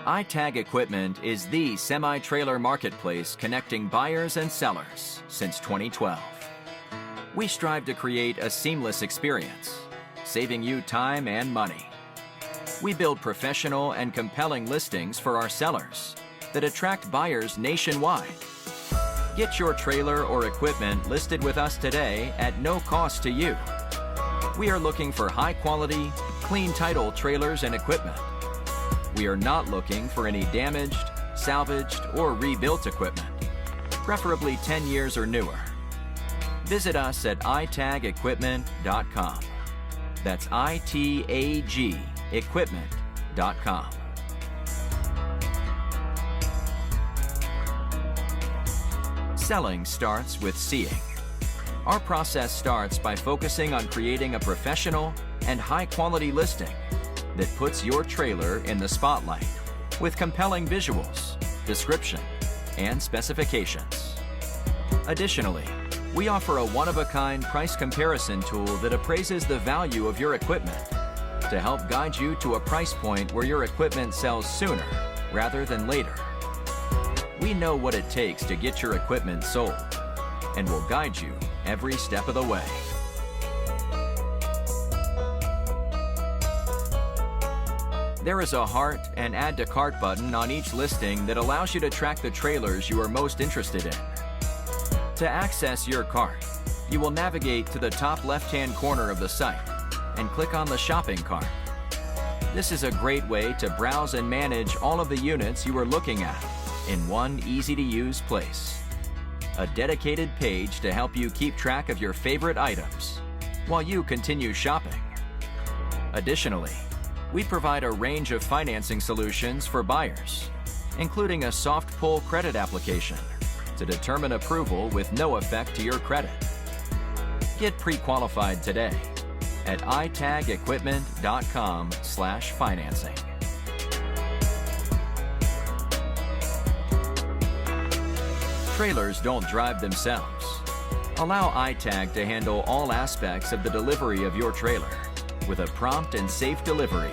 iTag Equipment is the semi-trailer marketplace connecting buyers and sellers since 2012. We strive to create a seamless experience, saving you time and money. We build professional and compelling listings for our sellers that attract buyers nationwide. Get your trailer or equipment listed with us today at no cost to you. We are looking for high-quality, clean title trailers and equipment. We are not looking for any damaged, salvaged, or rebuilt equipment, preferably 10 years or newer. Visit us at itagequipment.com. That's ITAG equipment.com. Selling starts with seeing. Our process starts by focusing on creating a professional and high-quality listing that puts your trailer in the spotlight with compelling visuals, description, and specifications. Additionally, we offer a one-of-a-kind price comparison tool that appraises the value of your equipment to help guide you to a price point where your equipment sells sooner rather than later. We know what it takes to get your equipment sold and will guide you every step of the way. There is a heart and add to cart button on each listing that allows you to track the trailers you are most interested in. To access your cart, you will navigate to the top left-hand corner of the site and click on the shopping cart. This is a great way to browse and manage all of the units you are looking at in one easy-to-use place. A dedicated page to help you keep track of your favorite items while you continue shopping. Additionally, we provide a range of financing solutions for buyers, including a soft pull credit application to determine approval with no effect to your credit. Get pre-qualified today at itagequipment.com/financing. Trailers don't drive themselves. Allow iTag to handle all aspects of the delivery of your trailer with a prompt and safe delivery